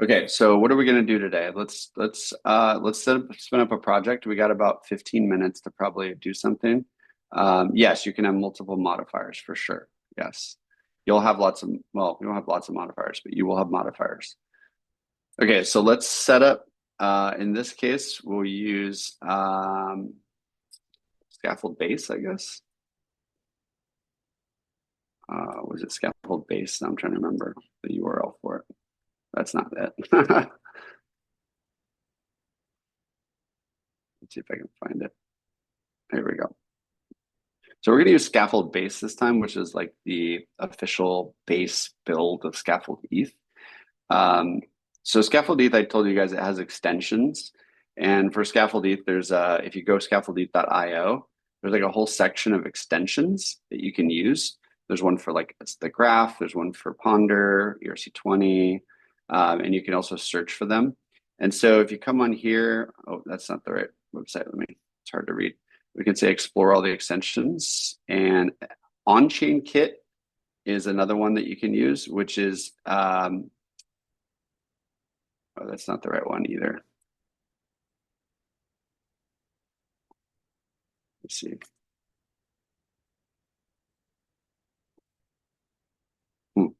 Okay, so what are we going to do today? Let's spin up a project. We got about 15 minutes to probably do something. Yes, you can have multiple modifiers for sure. Yes, you'll have lots of, well, you don't have lots of modifiers, but you will have modifiers. Okay, so let's set up, in this case, we'll use scaffold base, I guess. Was it scaffold base? I'm trying to remember the URL for it. That's not it. Let's see if I can find it. There we go. So we're going to use scaffold base this time, which is like the official base build of scaffold ETH. So scaffold ETH, I told you guys it has extensions. And for scaffold ETH, there's if you go scaffoldeth.io, there's like a whole section of extensions that you can use. There's one for like the graph, there's one for Ponder, ERC20, and you can also search for them. And so if you come on here, oh, that's not the right website. It's hard to read. We can say explore all the extensions, and on-chain kit is another one that you can use, which is, oh, that's not the right one either. Let's see.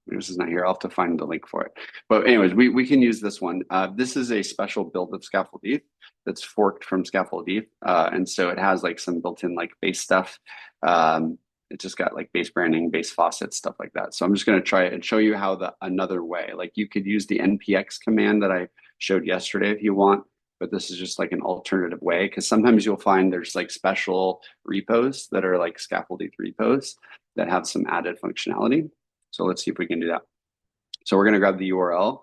This is not here. I'll have to find the link for it. But anyways, we can use this one. This is a special build of Scaffold ETH that's forked from Scaffold ETH. And so it has like some built-in like base stuff. It just got like base branding, base faucets, stuff like that. So I'm just going to try and show you how another way, like you could use the npx command that I showed yesterday if you want, but this is just like an alternative way because sometimes you'll find there's like special repos that are like Scaffold ETH repos that have some added functionality. So let's see if we can do that. So we're going to grab the URL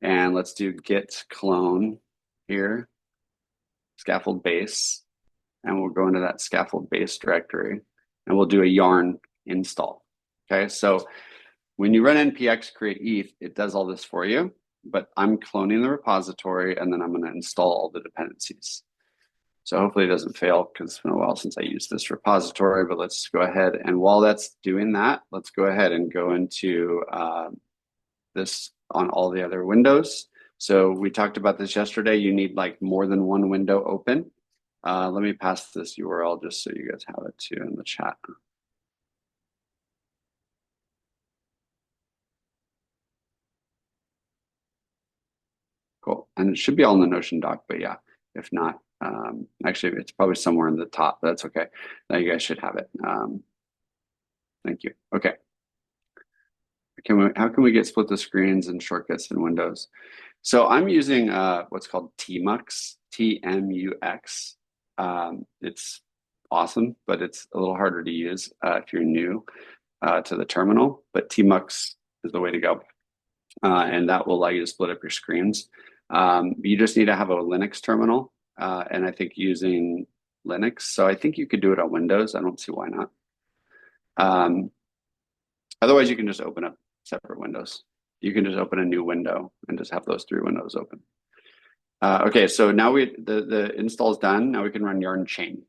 and let's do git clone here, scaffold base, and we'll go into that scaffold base directory and we'll do a yarn install. Okay, so when you run npx create ETH, it does all this for you, but I'm cloning the repository and then I'm going to install all the dependencies. So hopefully it doesn't fail because it's been a while since I used this repository, but let's go ahead. And while that's doing that, let's go ahead and go into this on all the other windows. So we talked about this yesterday. You need like more than one window open. Let me pass this URL just so you guys have it too in the chat. Cool. And it should be all in the Notion doc, but yeah, if not, actually, it's probably somewhere in the top. That's okay. Now you guys should have it. Thank you. Okay. How can we get split the screens and shortcuts in Windows? So I'm using what's called TMUX, T-M-U-X. It's awesome, but it's a little harder to use if you're new to the terminal. But TMUX is the way to go, and that will allow you to split up your screens. You just need to have a Linux terminal, and I think using Linux. So I think you could do it on Windows. I don't see why not. Otherwise, you can just open up separate windows. You can just open a new window and just have those 3 windows open. Okay, so now the install is done. Now we can run yarn chain.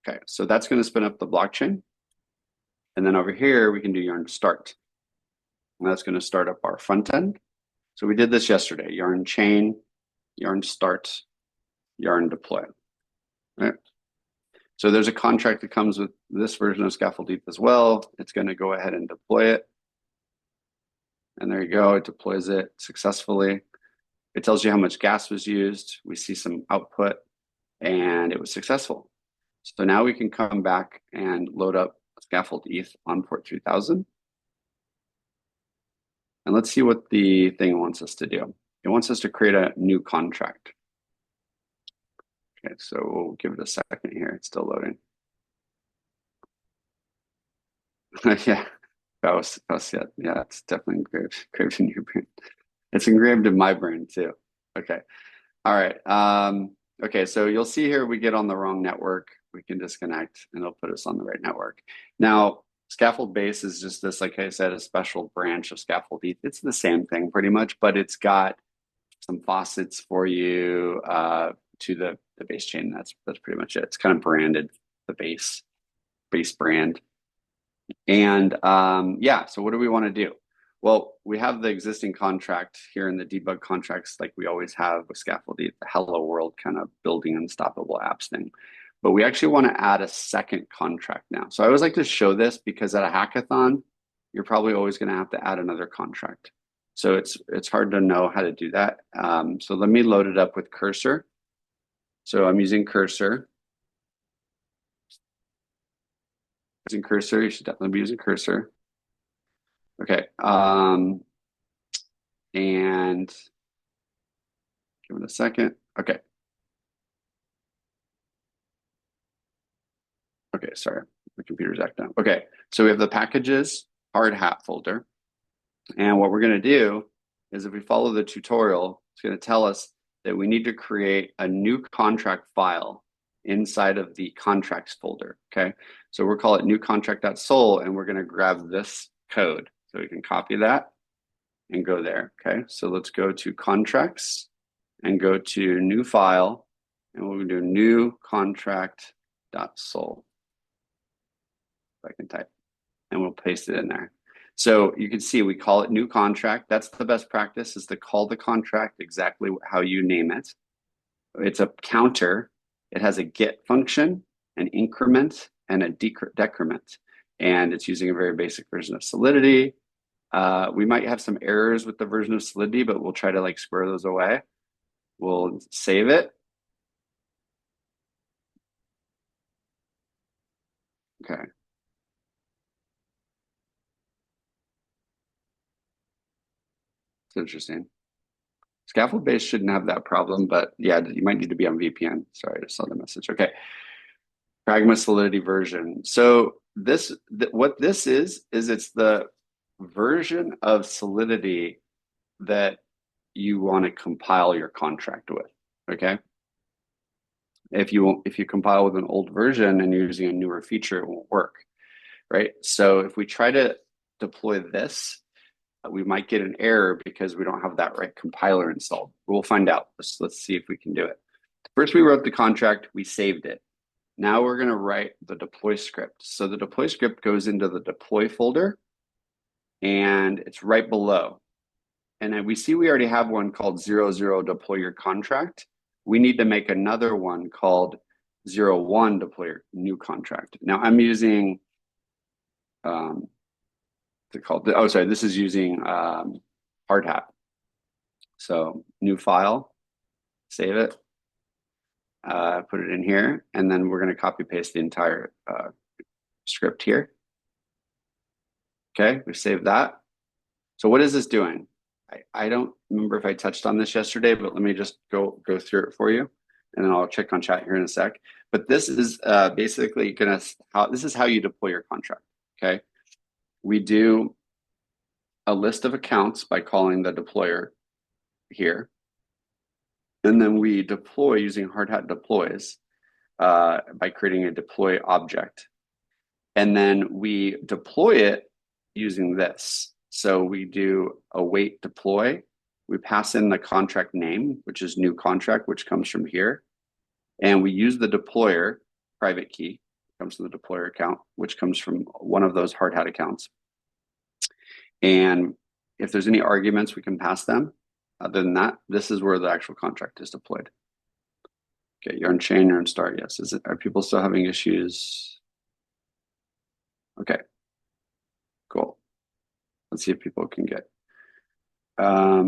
Okay, so that's going to spin up the blockchain. And then over here, we can do yarn start. And that's going to start up our front end. So we did this yesterday, yarn chain, yarn start, yarn deploy. Right? So there's a contract that comes with this version of Scaffold ETH as well. It's going to go ahead and deploy it. And there you go, it deploys it successfully. It tells you how much gas was used. We see some output and it was successful. So now we can come back and load up Scaffold ETH on port 3000. And let's see what the thing wants us to do. It wants us to create a new contract. Okay, so we'll give it a second here. It's still loading. Yeah, yeah, it's definitely engraved in your brain. It's engraved in my brain too. Okay. All right. Okay, so you'll see here we get on the wrong network. We can disconnect and it'll put us on the right network. Now, Scaffold Base is just this, like I said, a special branch of Scaffold ETH. It's the same thing pretty much, but it's got some faucets for you to the base chain. That's pretty much it. It's kind of branded the base brand. And yeah, so what do we want to do? Well, we have the existing contract here in the debug contracts, like we always have with Scaffold ETH, the hello world kind of building unstoppable apps thing. But we actually want to add a second contract now. So I always like to show this because at a hackathon, you're probably always going to have to add another contract. So it's hard to know how to do that. So let me load it up with Cursor. So I'm using Cursor. Using Cursor, you should definitely be using Cursor. Okay, and give it a second. Okay. Okay, sorry, the computer's acting up. Okay, so we have the packages hard hat folder. And what we're going to do is if we follow the tutorial, it's going to tell us that we need to create a new contract file inside of the contracts folder. Okay, so we'll call it new contract.sol and we're going to grab this code. So we can copy that and go there. Okay, so let's go to contracts and go to new file and we'll do new contract.sol. If I can type, and we'll paste it in there. So you can see we call it new contract. That's the best practice, is to call the contract exactly how you name it. It's a counter. It has a get function, an increment, and a decrement. And it's using a very basic version of Solidity. We might have some errors with the version of Solidity, but we'll try to like square those away. We'll save it. Okay. It's interesting. Scaffold base shouldn't have that problem, but yeah, you might need to be on VPN. Sorry, I just saw the message. Okay. Pragma Solidity version. So what this is it's the version of Solidity that you want to compile your contract with. Okay. If you compile with an old version and you're using a newer feature, it won't work. Right. So if we try to deploy this, we might get an error because we don't have that right compiler installed. We'll find out. Let's see if we can do it. First, we wrote the contract, we saved it. Now we're going to write the deploy script. So the deploy script goes into the deploy folder and it's right below. And then we see we already have one called 00 deploy your contract. we need to make another one called 01 deploy new contract. Now I'm using, this is using hard hat. So new file, save it, put it in here, and then we're going to copy paste the entire script here. Okay, we saved that. So what is this doing? I don't remember if I touched on this yesterday, but let me just go through it for you, and then I'll check on chat here in a sec. But this is basically this is how you deploy your contract. Okay, we do a list of accounts by calling the deployer here, and then we deploy using hard hat deploys by creating a deploy object, and then we deploy it using this. So we do await deploy. We pass in the contract name, which is new contract, which comes from here. And we use the deployer private key, comes from the deployer account, which comes from one of those hard hat accounts. And if there's any arguments, we can pass them. Other than that, this is where the actual contract is deployed. Okay, you're on chain, you're on start. Yes. Are people still having issues? Okay, cool. Let's see if people can get. Are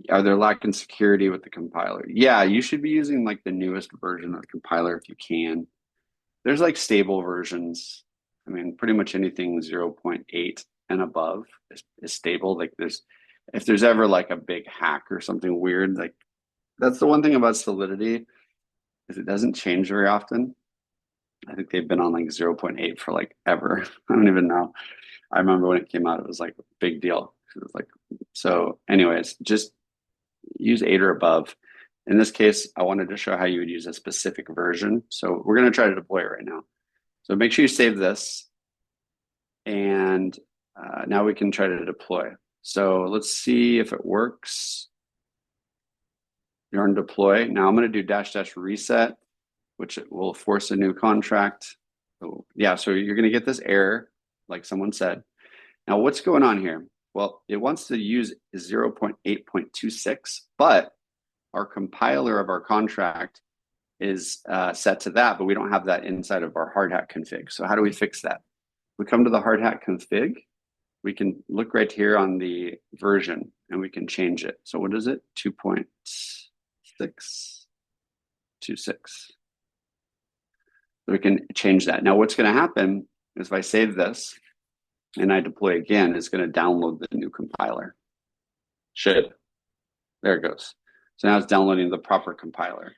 there lacking security with the compiler? Yeah, you should be using like the newest version of the compiler if you can. There's like stable versions. I mean, pretty much anything 0.8 and above is stable. Like if there's ever like a big hack or something weird, like that's the one thing about Solidity is it doesn't change very often. I think they've been on like 0.8 for like ever. I don't even know. I remember when it came out, it was like a big deal. It was like, so anyways, just use 8 or above. In this case, I wanted to show how you would use a specific version. So we're going to try to deploy it right now. So make sure you save this. And now we can try to deploy. So let's see if it works. You're on deploy. Now I'm going to do -- reset, which will force a new contract. So, yeah, so you're going to get this error, like someone said. Now, what's going on here? Well, it wants to use 0.8.26, but our compiler of our contract is set to that, but we don't have that inside of our hard hat config. So how do we fix that? We come to the hard hat config. We can look right here on the version and we can change it. So what is it? 2.626. So we can change that. Now what's going to happen is if I save this and I deploy again, it's going to download the new compiler. Should. There it goes. So now it's downloading the proper compiler.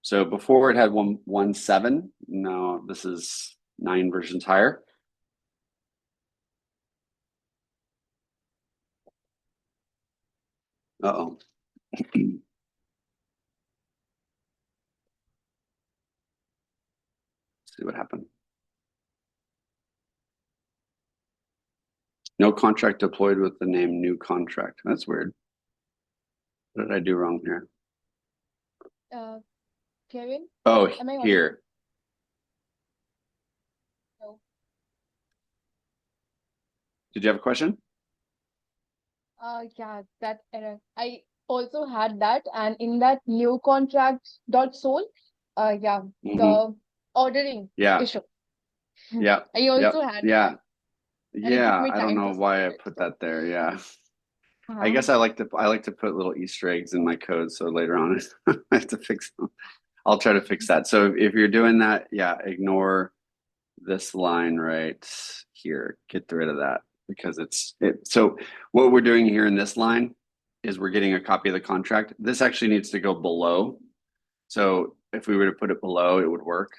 So before it had 1.1.7. Now this is 9 versions higher. Uh-oh. See what happened. No contract deployed with the name new contract. That's weird. What did I do wrong here? Kevin, Oh, am I here. No. Did you have a question? Yeah, that error. I also had that, and in that new contract dot sol, yeah, the ordering Yeah. issue. Yeah. I also had Yeah. that, and it took Yeah. me I don't time know to why I solve it. put that there. Yeah. I Uh-huh. guess I like to put little Easter eggs in my code, so later on I have to fix them. I'll try to fix that. So if you're doing that, yeah, ignore this line right here. Get rid of that because so what we're doing here in this line is we're getting a copy of the contract. This actually needs to go below. So if we were to put it below, it would work.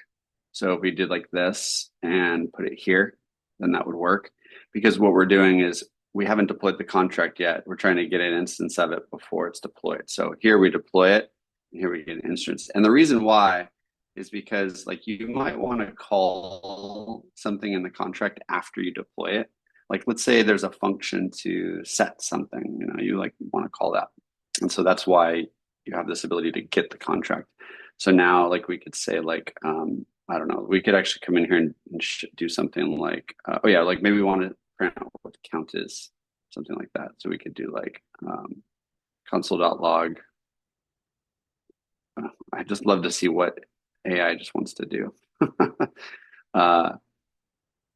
So if we did like this and put it here, then that would work. Because what we're doing is we haven't deployed the contract yet. We're trying to get an instance of it before it's deployed. So here we deploy it, and here we get an instance. And the reason why is because like you might want to call something in the contract after you deploy it. Like let's say there's a function to set something, you like want to call that. And so that's why you have this ability to get the contract. So now like we could say like, I don't know, we could actually come in here and do something like, oh yeah, like maybe we want to print out what the count is, something like that. So we could do like console.log I just love to see what AI just wants to do. uh,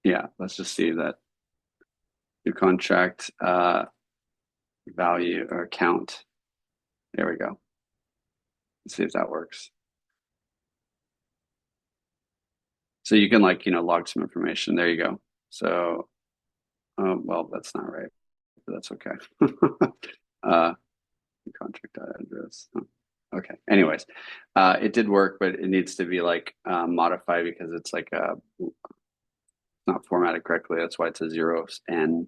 yeah, let's just see that new contract value or count. There we go. Let's see if that works. So you can like, log some information. There you go. So, well, that's not right, but that's okay. Contract address. Okay. Anyways, it did work, but it needs to be like modified because it's like not formatted correctly. That's why it's a 0n.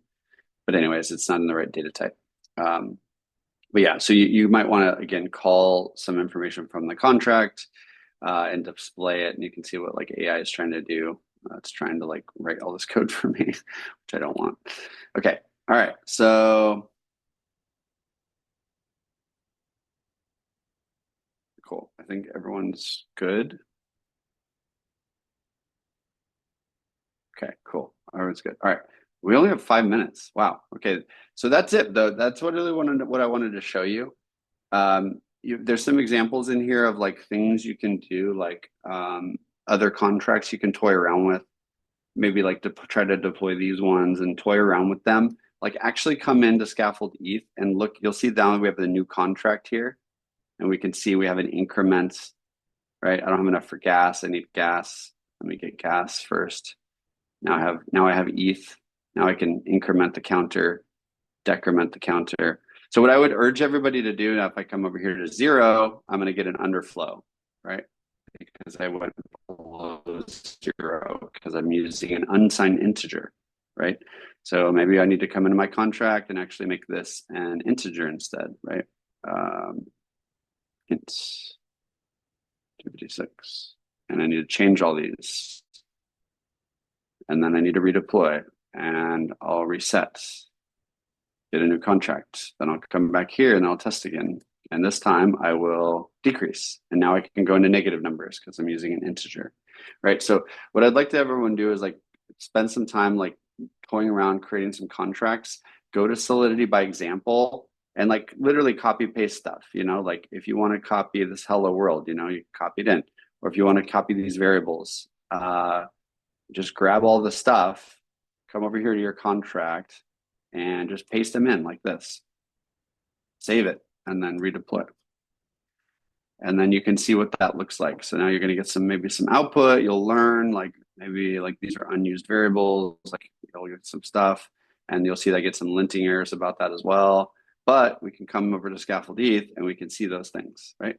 But anyways, it's not in the right data type. But yeah, so you might want to again call some information from the contract and display it, and you can see what like AI is trying to do. It's trying to like write all this code for me, which I don't want. Okay. All right. So cool. I think everyone's good. Okay, cool. Everyone's good. All right. We only have 5 minutes. Wow. Okay. So that's it though. That's what I wanted to show you. There's some examples in here of like things you can do, like other contracts you can toy around with. Maybe like to try to deploy these ones and toy around with them. Like actually come into Scaffold ETH and look, you'll see down we have the new contract here, and we can see we have an increment, right? I don't have enough for gas. I need gas. Let me get gas first. Now I have ETH. Now I can increment the counter, decrement the counter. So what I would urge everybody to do now, if I come over here to 0, I'm going to get an underflow, right? Because I went below 0 because I'm using an unsigned integer, right? So maybe I need to come into my contract and actually make this an integer instead, right? Int 256. And I need to change all these. And then I need to redeploy, and I'll reset, get a new contract. Then I'll come back here and I'll test again. And this time I will decrease. And now I can go into negative numbers because I'm using an integer, right? So what I'd like to have everyone do is like spend some time like toying around, creating some contracts, go to Solidity by example, and like literally copy paste stuff, like if you want to copy this hello world, you copy it in. Or if you want to copy these variables, just grab all the stuff, come over here to your contract, and just paste them in like this. Save it, and then redeploy. And then you can see what that looks like. So now you're going to get maybe some output. You'll learn like maybe like these are unused variables. Like you'll get some stuff, and you'll see that I get some linting errors about that as well. But we can come over to Scaffold ETH and we can see those things, right?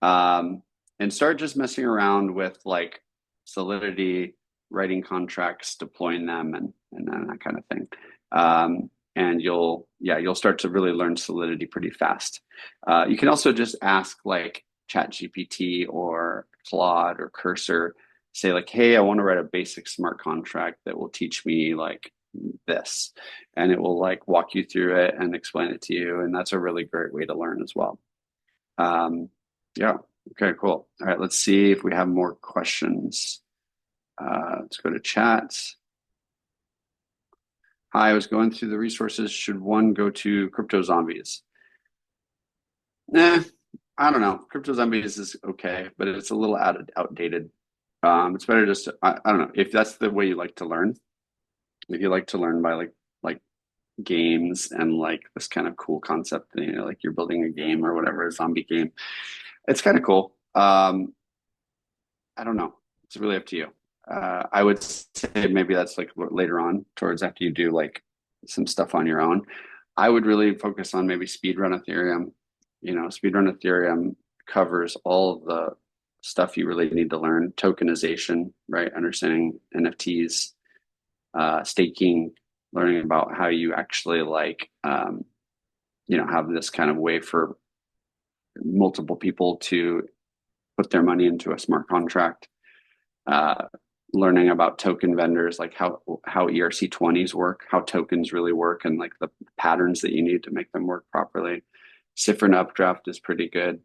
And start just messing around with like Solidity, writing contracts, deploying them, and then that kind of thing. And you'll start to really learn Solidity pretty fast. You can also just ask like ChatGPT or Claude or Cursor, say like, hey, I want to write a basic smart contract that will teach me like this, and it will like walk you through it and explain it to you. And that's a really great way to learn as well. Yeah. Okay, cool. All right, let's see if we have more questions. Let's go to chat. Hi, I was going through the resources. Should one go to Crypto Zombies? I don't know. Crypto Zombies is okay, but it's a little outdated. It's better just I don't know if that's the way you like to learn. If you like to learn by like games and like this kind of cool concept, like you're building a game or whatever, a zombie game. It's kind of cool. I don't know. It's really up to you. I would say maybe that's like later on towards after you do like some stuff on your own. I would really focus on maybe speedrun Ethereum. Speedrun Ethereum covers all of the stuff you really need to learn. Tokenization, right? Understanding NFTs, staking, learning about how you actually have this kind of way for multiple people to put their money into a smart contract. Learning about token vendors, like how ERC20s work, how tokens really work, and like the patterns that you need to make them work properly. Cipher and Updraft is pretty good.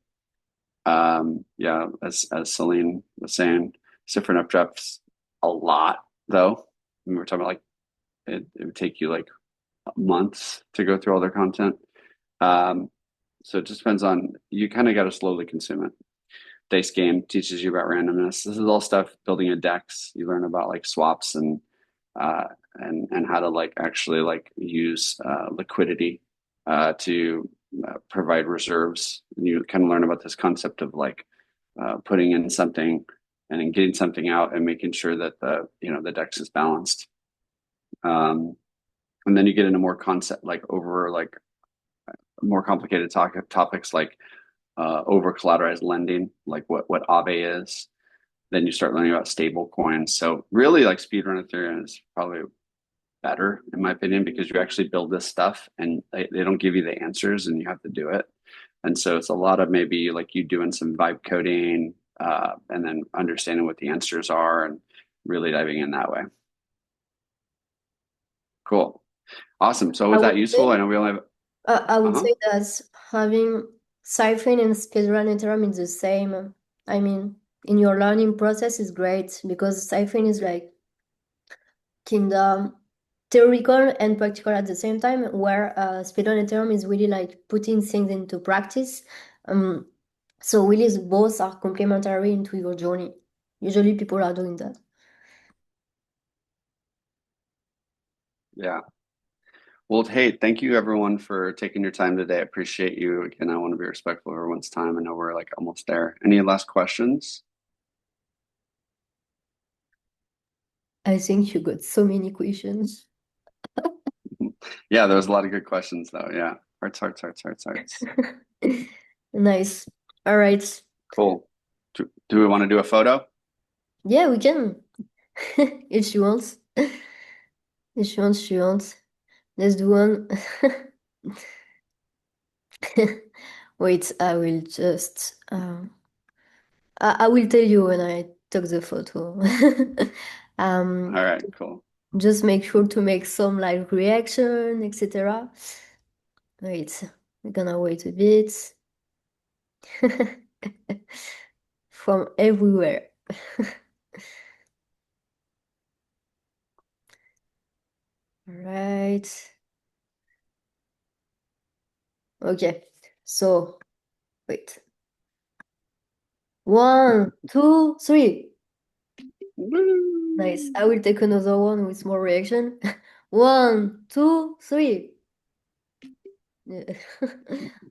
As Celine was saying, Cipher and Updraft's a lot though. We were talking about like it would take you like months to go through all their content. So it just depends on, you kind of got to slowly consume it. dice game teaches you about randomness. This is all stuff building a DEX. You learn about like swaps and how to like actually like use liquidity to provide reserves. And you kind of learn about this concept of like putting in something and then getting something out and making sure that the DEX is balanced. And then you get into more concept like over like more complicated topics like over collateralized lending, like what Aave is. Then you start learning about stable coins. So really like speedrun Ethereum is probably better in my opinion because you actually build this stuff and they don't give you the answers and you have to do it. And so it's a lot of maybe like you doing some vibe coding and then understanding what the answers are and really diving in that way. Cool. Awesome. So I was would that useful? say, I know we only have I would uh-huh. say that having Cypher and speedrun Ethereum is the same. I mean, in your learning process is great because Cypher is like kind of theoretical and practical at the same time, where speedrun Ethereum is really like putting things into practice. Um, so really both are complementary into your journey. Usually people are doing that. Yeah. Well, hey, thank you everyone for taking your time today. I appreciate you. Again, I want to be respectful of everyone's time. I know we're like almost there. Any last questions? I think you got so many questions. Yeah, there was a lot of good questions though. Yeah. Hearts, hearts, hearts, hearts, hearts. Nice. All right. Cool. Do we want to do a photo? Yeah, we can. If she wants. If she wants, she wants. Let's do one. Wait, I will just I will tell you when I took the photo. All Um, right, cool. just make sure to make some like reaction, etc. Wait, we're gonna wait a bit. From everywhere. All right. Okay. So, wait. 1, 2, 3. Nice. I Woo! will take another one with more reaction. 1, 2, 3. Yeah.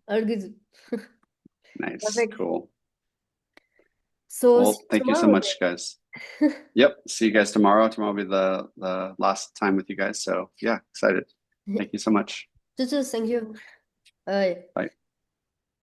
All good. Nice, Perfect. cool. So, see Well, you thank you so tomorrow much, guys. Yep. See you guys tomorrow. Tomorrow will be the last time with you guys. So yeah, excited. then. Thank you so much. Just thank you. Bye. Bye.